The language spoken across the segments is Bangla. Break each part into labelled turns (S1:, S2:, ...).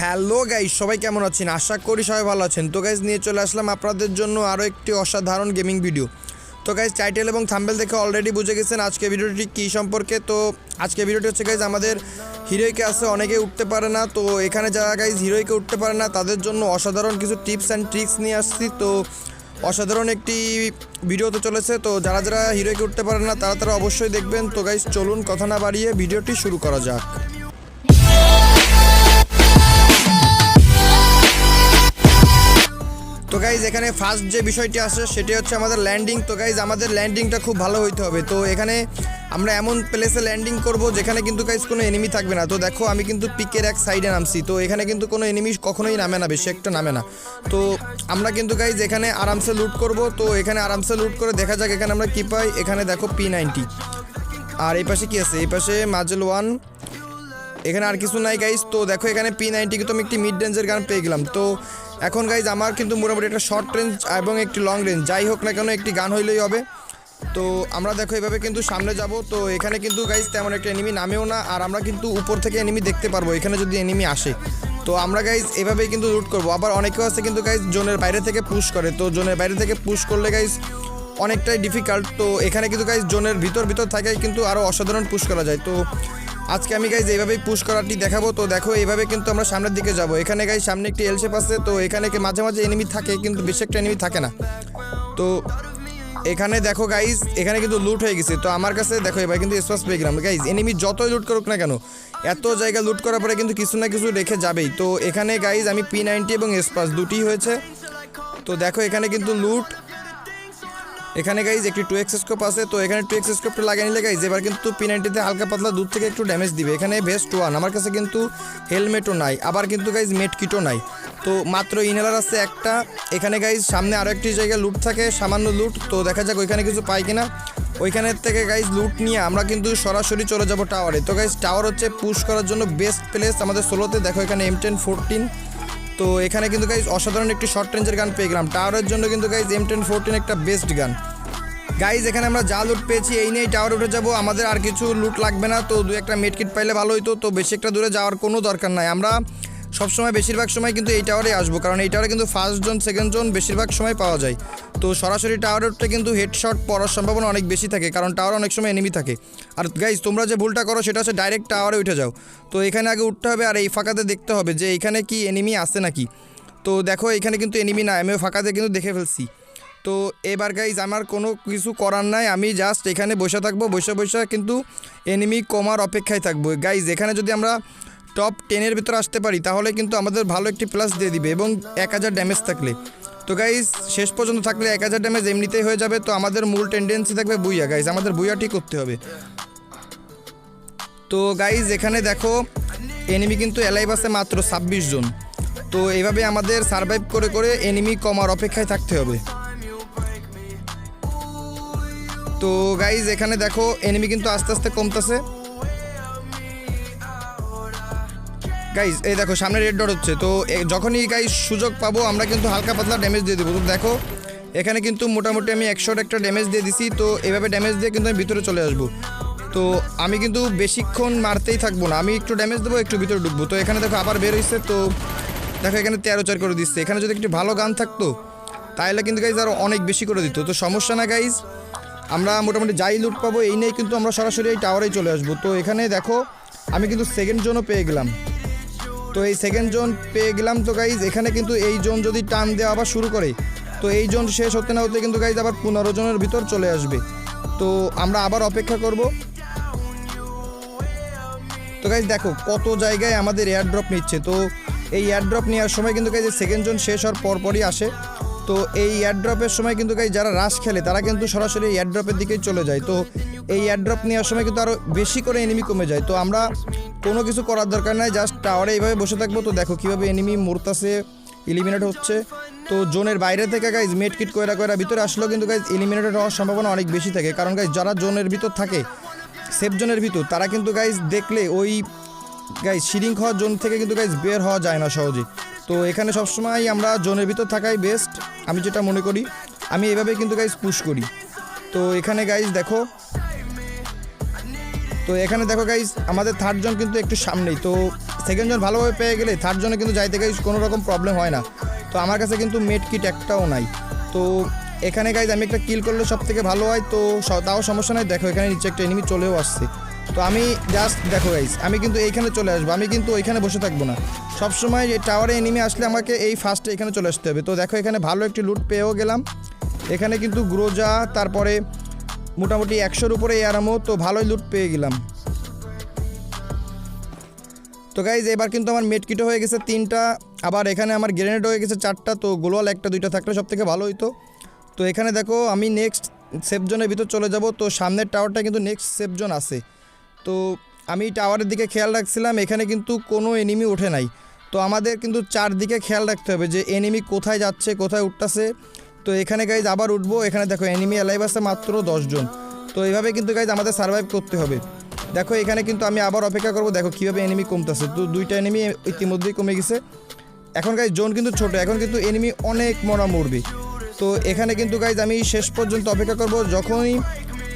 S1: হ্যালো গাইস, সবাই কেমন আছেন? আশা করি সবাই ভালো আছেন। তো গাইস নিয়ে চলে আসলাম আপনাদের জন্য আরও একটি অসাধারণ গেমিং ভিডিও। তো গাইস টাইটেল এবং থাম্বনেল দেখে অলরেডি বুঝে গেছেন আজকে ভিডিওটি কী সম্পর্কে। তো আজকে ভিডিওটি হচ্ছে গাইস আমাদের হিরোইকে আছে অনেকে উঠতে পারে না, তো এখানে যারা গাইস হিরোইকে উঠতে পারে না তাদের জন্য অসাধারণ কিছু টিপস অ্যান্ড ট্রিক্স নিয়ে আসছি। তো অসাধারণ একটি ভিডিও তো চলেছে, তো যারা যারা হিরোইকে উঠতে পারে না তারা অবশ্যই দেখবেন। তো গাইস চলুন কথা না বাড়িয়ে ভিডিওটি শুরু করা যাক। তো গাইজ এখানে ফার্স্ট যে বিষয়টি আসে সেটি হচ্ছে আমাদের ল্যান্ডিং। তো গাইজ আমাদের ল্যান্ডিংটা খুব ভালো হইতে হবে। তো এখানে আমরা এমন প্লেসে ল্যান্ডিং করব যেখানে কিন্তু গাইজ কোনো এনিমি থাকবে না। তো দেখো আমি কিন্তু পিকের এক সাইডে নামছি, তো এখানে কিন্তু কোনো এনিমি কখনোই নামে না, বেশি একটা নামে না। তো আমরা কিন্তু গাইজ এখানে আরামসে লুট করব। তো এখানে আরামসে লুট করে দেখা যাক এখানে আমরা কী পাই। এখানে দেখো P90, আর এই পাশে কী আছে? এই পাশে মাজেল 1, এখানে আর কিছু নাই গাইজ। তো দেখো এখানে P90 কিন্তু আমি একটি মিড রেঞ্জের গান পেয়ে গেলাম। তো এখন গাইজ আমার কিন্তু মোটামুটি একটা শর্ট রেঞ্জ এবং একটি লং রেঞ্জ যাই হোক না কেন একটি গান হইলেই হবে। তো আমরা দেখো এভাবে কিন্তু সামনে যাব। তো এখানে কিন্তু গাইজ তেমন একটা এনিমি নামেও না, আর আমরা কিন্তু উপর থেকে এনিমি দেখতে পারবো এখানে যদি এনিমি আসে। তো আমরা গাইজ এভাবেই কিন্তু লুট করবো। আবার অনেকেও আছে কিন্তু গাইজ জোনের বাইরে থেকে পুশ করে, তো জোনের বাইরে থেকে পুশ করলে গাইজ অনেকটাই ডিফিকাল্ট। তো এখানে কিন্তু গাইজ জোনের ভিতর থাকাই কিন্তু আরও অসাধারণ পুশ করা যায়। তো আজকে আমি গাইজ এইভাবেই পুশ করাটি দেখাবো। তো দেখো এইভাবে কিন্তু আমরা সামনের দিকে যাব। এখানে গাইজ সামনে একটি এল শেপ আছে, তো এখানে মাঝে মাঝে এনিমি থাকে কিন্তু বেশি একটা এনিমি থাকে না। তো এখানে দেখো গাইজ এখানে কিন্তু লুট হয়ে গেছে। তো আমার কাছে দেখো এবার কিন্তু স্পেস পেয়ে গেলাম। গাইজ এনিমি যতই লুট করুক না কেন, এত জায়গা লুট করার পরে কিন্তু কিছু না কিছু রেখে যাবেই। তো এখানে গাইজ আমি P90 এবং স্পাস দুটি হয়েছে। তো দেখো এখানে কিন্তু লুট, এখানে গাইজ একটি 2x স্কোপ আছে। তো এখানে 2x স্কোপটা লাগিয়ে নিলে গাইজ এবার কিন্তু P90তে হালকা পাতলা দূর থেকে একটু ড্যামেজ দিবে। এখানে ভেস্ট 1, আমার কাছে কিন্তু হেলমেটও নাই, আবার কিন্তু গাইজ মেড কিটও নাই। তো মাত্র ইনহেলার আছে একটা। এখানে গাইজ সামনে আরও একটি জায়গায় লুট থাকে, সামান্য লুট। তো দেখা যাক ওইখানে কিছু পাই কিনা। ওইখানের থেকে গাইজ লুট নিয়ে আমরা কিন্তু সরাসরি চলে যাব টাওয়ারে। তো গাইজ টাওয়ার হচ্ছে পুশ করার জন্য বেস্ট প্লেস আমাদের সোলোতে। দেখো এখানে M1014। তো এখানে কিন্তু গাইজ অসাধারণ একটি শর্ট রেঞ্জের গান পেয়ে গেলাম। টাওয়ারের জন্য কিন্তু গাইজ M1014 একটা বেস্ট গান। গাইজ এখানে আমরা যা লুট পেয়েছি এই নিয়েই টাওয়ার উঠে যাব, আমাদের আর কিছু লুট লাগবে না। তো দু একটা মেডকিট পাইলে ভালো হইতো। তো বেশি একটা দূরে যাওয়ার কোনো দরকার নাই, আমরা সবসময় বেশিরভাগ সময় কিন্তু এই টাওয়ারে আসবো, কারণ এই টাওয়ারে কিন্তু ফার্স্ট জোন সেকেন্ড জোন বেশিরভাগ সময় পাওয়া যায়। তো সরাসরি টাওয়ারে উঠতে কিন্তু হেডশট পড়ার সম্ভাবনা অনেক বেশি থাকে, কারণ টাওয়ারে অনেক সময় এনিমি থাকে। আর গাইজ তোমরা যে ভুলটা করো সেটা হচ্ছে ডাইরেক্ট টাওয়ারে উঠে যাও। তো এখানে আগে উঠতে হবে, আর এই ফাঁকাতে দেখতে হবে যে এখানে কি এনিমি আসে নাকি। তো দেখো এখানে কিন্তু এনিমি না, আমিও ফাঁকাতে কিন্তু দেখে ফেলছি। তো এবার গাইজ আমার কোনো কিছু করার নাই, আমি জাস্ট এখানে বসে থাকবো, বসে কিন্তু এনিমি কমার অপেক্ষায় থাকবো। গাইজ এখানে যদি আমরা টপ 10-এর ভিতরে আসতে পারি তাহলে কিন্তু আমাদের ভালো একটি প্লাস দিয়ে দিবে, এবং 1000 ড্যামেজ থাকলে। তো গাইজ শেষ পর্যন্ত থাকলে 1000 ড্যামেজ এমনিতেই হয়ে যাবে। তো আমাদের মূল টেন্ডেন্সি থাকবে বুইয়া। গাইজ আমাদের বুইয়াটি করতে হবে। তো গাইজ এখানে দেখো এনিমি কিন্তু এলাইভ আছে মাত্র 26 জন। তো এইভাবে আমাদের সারভাইভ করে করে এনিমি কমার অপেক্ষায় থাকতে হবে। তো গাইজ এখানে দেখো এনিমি কিন্তু আস্তে আস্তে কমতেছে। গাইজ এই দেখো সামনে রেড ডট হচ্ছে। তো যখনই গাইজ সুযোগ পাবো আমরা কিন্তু হালকা পাতলা ড্যামেজ দিয়ে দেবো। তো দেখো এখানে কিন্তু মোটামুটি আমি 100 একটা ড্যামেজ দিয়ে দিছি। তো এভাবে ড্যামেজ দিয়ে কিন্তু আমি ভিতরে চলে আসবো। তো আমি কিন্তু বেশিক্ষণ মারতেই থাকবো না, আমি একটু ড্যামেজ দেবো, একটু ভিতরে ঢুকবো। তো এখানে দেখো আবার বের হয়েছে। তো দেখো এখানে 13-4 করে দিচ্ছে। এখানে যদি একটি ভালো গান থাকতো তাহলে কিন্তু গাইজ আরও অনেক বেশি করে দিত। তো সমস্যা না গাইজ, আমরা মোটামুটি যাই লুট পাবো এই নিয়ে কিন্তু আমরা সরাসরি এই টাওয়ারেই চলে আসবো। তো এখানে দেখো আমি কিন্তু সেকেন্ড জোনও পেয়ে গেলাম। তো এই সেকেন্ড জোন পেয়ে গেলাম। তো গাইজ এখানে কিন্তু এই জোন যদি টান দেওয়া আবার শুরু করে, তো এই জোন শেষ হতে না হতে কিন্তু গাইজ আবার 15 জনের ভিতর চলে আসবে। তো আমরা আবার অপেক্ষা করব। তো গাইজ দেখো কত জায়গায় আমাদের এয়ারড্রপ নিচ্ছে। তো এই এয়ারড্রপ নেওয়ার সময় কিন্তু গাইজ সেকেন্ড জোন শেষ হওয়ার পরপরই আসে। তো এই এয়ারড্রপের সময় কিন্তু গাইজ যারা রাশ খেলে তারা কিন্তু সরাসরি এয়ারড্রপের দিকেই চলে যায়। তো এই এয়ারড্রপ নেওয়ার সময় কিন্তু আরও বেশি করে এনিমি কমে যায়। তো আমরা কোনো কিছু করার দরকার নাই, জাস্ট টাওয়ারে এইভাবে বসে থাকবো। তো দেখো কীভাবে এনিমি মরতাছে, এলিমিনেট হচ্ছে। তো জোনের বাইরে থেকে গাইজ মেড কিট কয়রা ভিতরে আসলেও কিন্তু গাইজ এলিমিনেটেড হওয়ার সম্ভাবনা অনেক বেশি থাকে, কারণ গাইজ যারা জোনের ভিতর থাকে সেফ জোনের ভিতর তারা কিন্তু গাইজ দেখলে ওই গাইজ শিরিং হওয়ার জোন থেকে কিন্তু গাইজ বের হওয়া যায় না সহজে। তো এখানে সবসময় আমরা জোনের ভিতর থাকাই বেস্ট, আমি যেটা মনে করি। আমি এভাবে কিন্তু গাইজ পুশ করি। তো এখানে গাইজ দেখো, তো এখানে দেখো গাইজ আমাদের থার্ড জন কিন্তু একটু সামনেই। তো সেকেন্ড জন ভালোভাবে পেয়ে গেলে থার্ড জনে কিন্তু যাইতে গাইজ কোনো রকম প্রবলেম হয় না। তো আমার কাছে কিন্তু মেড কিট একটাও নাই। তো এখানে গাইজ আমি একটা কিল করলে সব থেকে ভালো হয়, তো তাও সমস্যা নাই। দেখো এখানে নিচে একটা এনিমি চলেও আসছে, তো আমি জাস্ট দেখো গাইজ আমি কিন্তু এইখানে চলে আসবো, আমি কিন্তু ওইখানে বসে থাকবো না। সবসময় এই টাওয়ারে এনিমি আসলে আমাকে এই ফার্স্টে এখানে চলে আসতে হবে। তো দেখো এখানে ভালো একটি লুট পেয়েও গেলাম। এখানে কিন্তু গ্রোজা, তারপরে মোটামুটি 100-র উপরে এয়ারামো, তো ভালোই লুট পেয়ে গেলাম। তো গাইজ এবার কিন্তু আমার মেড কিটও হয়ে গেছে 3টা, আবার এখানে আমার গ্রেনেড হয়ে গেছে 4টা। তো গ্লোয়াল 1-2টা থাকলে সব থেকে ভালো হইতো। তো এখানে দেখো আমি নেক্সট সেফ জোনের ভিতর চলে যাব। তো সামনের টাওয়ারটা কিন্তু নেক্সট সেফ জোন আছে। তো আমি টাওয়ারের দিকে খেয়াল রাখছিলাম, এখানে কিন্তু কোনো এনিমি ওঠে নাই। তো আমাদের কিন্তু চারদিকে খেয়াল রাখতে হবে যে এনিমি কোথায় যাচ্ছে, কোথায় উঠতেছে। তো এখানে গাইজ আবার উঠবো, এখানে দেখো এনিমি অ্যালাইভ আছে মাত্র 10 জন। তো এইভাবে কিন্তু গাইজ আমাদের সার্ভাইভ করতে হবে। দেখো এখানে কিন্তু আমি আবার অপেক্ষা করবো, দেখো কীভাবে এনিমি কমতেছে। তো 2টা এনিমি ইতিমধ্যেই কমে গেছে। এখন গাইজ জোন কিন্তু ছোটো, এখন কিন্তু এনিমি অনেক মরবে। তো এখানে কিন্তু গাইজ আমি শেষ পর্যন্ত অপেক্ষা করব, যখনই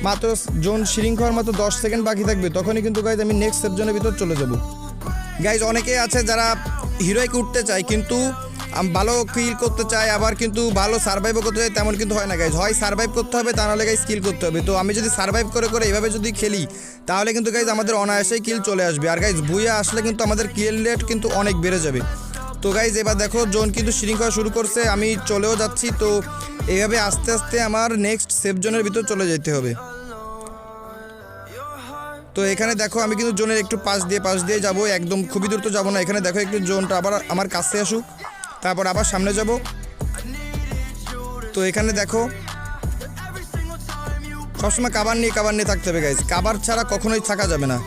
S1: মাত্র জোন সিরিং হওয়ার মাত্র 10 সেকেন্ড বাকি থাকবে তখনই কিন্তু গাইজ আমি নেক্সট সেফ জোনের ভিতর চলে যাব। গাইজ অনেকেই আছে যারা হিরোইকে উঠতে চায় কিন্তু ভালো কিল করতে চায়, আবার কিন্তু ভালো সার্ভাইভও করতে চায়, তেমন কিন্তু হয় না গাইজ। হয় সার্ভাইভ করতে হবে, তা নাহলে গাইজ কিল করতে হবে। তো আমি যদি সার্ভাইভ করে এইভাবে যদি খেলি তাহলে কিন্তু গাইজ আমাদের অনায়াসেই কিল চলে আসবে। আর গাইজ বুইয়া আসলে কিন্তু আমাদের কিল রেট কিন্তু অনেক বেড়ে যাবে। তো গাইজ এবার দেখো জোন কিন্তু সিরিং করা শুরু করছে, আমি চলেও যাচ্ছি। তো এইভাবে আস্তে আস্তে আমার নেক্সট সেফ জোনের ভিতর চলে যেতে হবে। তো এখানে দেখো আমি কিন্তু জোনের একটু পাশ দিয়ে যাব, একদম খুবই দূর তো যাবো না। এখানে দেখো একটু জোনটা আবার আমার কাছে আসুক, তারপর আবার সামনে যাব। তো এখানে দেখো সবসময় কাবার নিয়ে থাকতে হবে গাইজ, কাবার ছাড়া কখনোই থাকা যাবে না।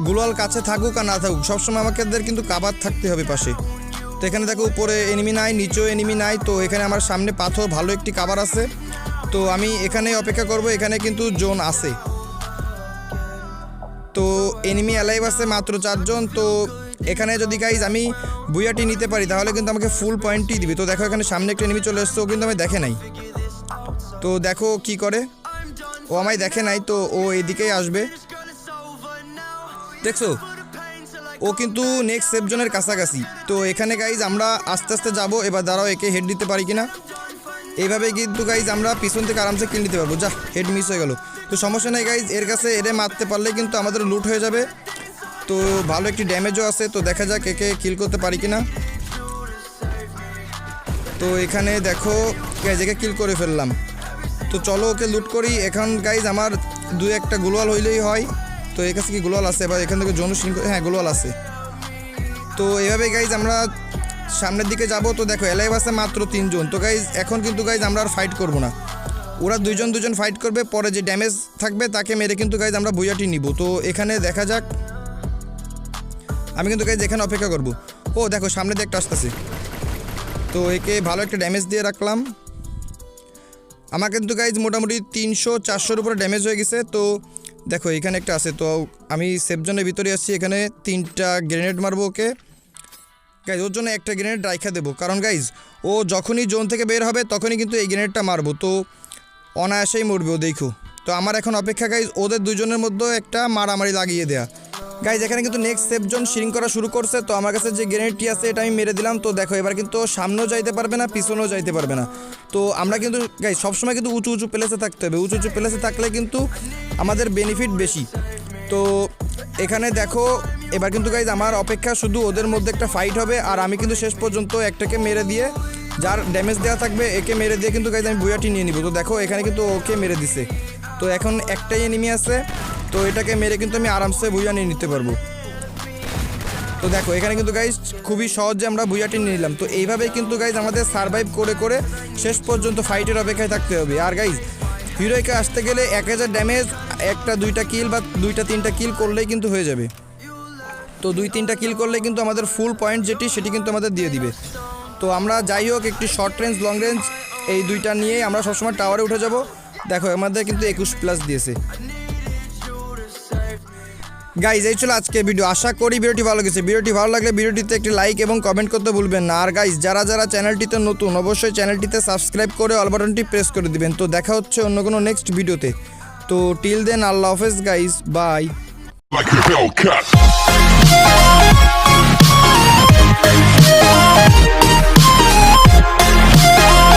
S1: গ্লোয়াল কাছে থাকুক আর না থাকুক, সবসময় আমাদের কিন্তু কাবার থাকতে হবে পাশে। তো এখানে দেখো উপরে এনিমি নাই, নিচেও এনিমি নাই। তো এখানে আমার সামনে পাথর ভালো একটি কাবার আছে। তো আমি এখানে অপেক্ষা করব, এখানে কিন্তু জোন আছে। তো এনিমি অ্যালাইভ আছে মাত্র 4 জন। তো এখানে যদি গাইজ আমি বুয়াটি নিতে পারি তাহলে কিন্তু আমাকে ফুল পয়েন্টই দিবে। তো দেখো এখানে সামনে একটা এনিমি চলে এসছে, ও কিন্তু আমি দেখে নাই। তো দেখো কি করে, ও আমায় দেখে নাই, তো ও এদিকেই আসবে। দেখছো ও কিন্তু নেক্সট সেফ জোনের কাছাকাছি। তো এখানে গাইজ আমরা আস্তে আস্তে যাবো। এবার দাঁড়াও একে হেড দিতে পারি কিনা। এইভাবে কিন্তু গাইজ আমরা পিছন থেকে আরামসে কিল নিতে পারবো। যা হেড মিস হয়ে গেল, তো সমস্যা নেই গাইজ, এর কাছে এরে মারতে পারলে কিন্তু আমাদের লুট হয়ে যাবে। তো ভালো একটি ড্যামেজও আছে, তো দেখা যাক একে কিল করতে পারি কিনা। তো এখানে দেখো গাইজ একে কিল করে ফেললাম। তো চলো ওকে লুট করি। এখন গাইজ আমার 2-1টা গ্লোয়াল হইলেই হয়। তো এর কাছে কি গ্লোয়াল আছে, এবার এখান থেকে জোন সিং, হ্যাঁ গ্লোয়াল আছে। তো এইভাবে গাইজ আমরা সামনের দিকে যাব। তো দেখো অ্যালাইভ আছে মাত্র 3 জন। তো গাইজ এখন কিন্তু গাইজ আমরা আর ফাইট করব না, ওরা দুজন ফাইট করবে, পরে যে ড্যামেজ থাকবে তাকে মেরে কিন্তু গাইজ আমরা বুয়াটি নিব। তো এখানে দেখা যাক, আমি কিন্তু গাইজ এখানে অপেক্ষা করব। ও দেখো সামনে দিয়ে একটা আসতেছে, তো একে ভালো একটা ড্যামেজ দিয়ে রাখলাম। আমার কিন্তু গাইজ মোটামুটি 300-400-র উপরে ড্যামেজ হয়ে গেছে। তো দেখো এখানে একটা আছে, তো আমি সেফ জোনের ভিতরে আসছি। এখানে 3টা গ্রেনেড মারবো ওকে। গাইজ ওর জন্য একটা গ্রেনেড রাইখা দেবো, কারণ গাইজ ও যখনই জোন থেকে বের হবে তখনই কিন্তু এই গ্রেনেডটা মারবো। তো অনায়াসেই মরবে ও, দেখো। তো আমার এখন অপেক্ষা গাইজ ওদের দুজনের মধ্যে একটা মারামারি লাগিয়ে দেয়া। গাইজ এখানে কিন্তু নেক্সট সেফ জোন সিরিং করা শুরু করছে। তো আমার কাছে যে গ্রেনেডটি আছে এটা আমি মেরে দিলাম। তো দেখো এবার কিন্তু সামনেও যাইতে পারবে না, পিছনেও যাইতে পারবে না। তো আমরা কিন্তু গাইজ সবসময় কিন্তু উঁচু প্লেসে থাকতে হবে, উঁচু প্লেসে থাকলে কিন্তু আমাদের বেনিফিট বেশি। তো এখানে দেখো এবার কিন্তু গাইজ আমার অপেক্ষা শুধু ওদের মধ্যে একটা ফাইট হবে, আর আমি কিন্তু শেষ পর্যন্ত একটাকে মেরে দিয়ে, যার ড্যামেজ দেওয়া থাকবে একে মেরে দিয়ে কিন্তু গাইজ আমি বুয়াটি নিয়ে নিব। তো দেখো এখানে কিন্তু ওকে মেরে দিছে। তো এখন একটাই এনিমি আছে, তো এটাকে মেরে কিন্তু আমি আরামসে বুয়া নিয়ে নিতে পারবো। তো দেখো এখানে কিন্তু গাইজ খুবই সহজে আমরা বুয়াটি নিয়ে নিলাম। তো এইভাবেই কিন্তু গাইজ আমাদের সার্ভাইভ করে শেষ পর্যন্ত ফাইটের অপেক্ষায় থাকতে হবে। আর গাইজ হিরোইকে আসতে গেলে 1000 ড্যামেজ, 1-2টা কিল বা 2-3টা কিল করলেই কিন্তু হয়ে যাবে। তো 2-3টা কিল করলে কিন্তু আমাদের ফুল পয়েন্ট সেটি কিন্তু আমাদের দিয়ে দিবে। তো আমরা যাই হোক একটি শর্ট রেঞ্জ, লং রেঞ্জ এই 2টা নিয়েই আমরা সবসময় টাওয়ারে উঠে যাব। দেখো আমাদের কিন্তু 21+ দিয়েছে। গাইজ এই ছিল আজকে ভিডিও, আশা করি ভিডিওটি ভালো লেগেছে। ভিডিওটি ভালো লাগলে ভিডিওটিতে একটি লাইক এবং কমেন্ট করতে ভুলবেন না। আর গাইজ যারা চ্যানেলটিতে নতুন অবশ্যই চ্যানেলটিতে সাবস্ক্রাইব করে অল বাটনটি প্রেস করে দিবেন। তো দেখা হচ্ছে অন্য কোনো নেক্সট ভিডিওতে। তো টিল দেন আল্লাহ হাফেজ গাইজ, বাই।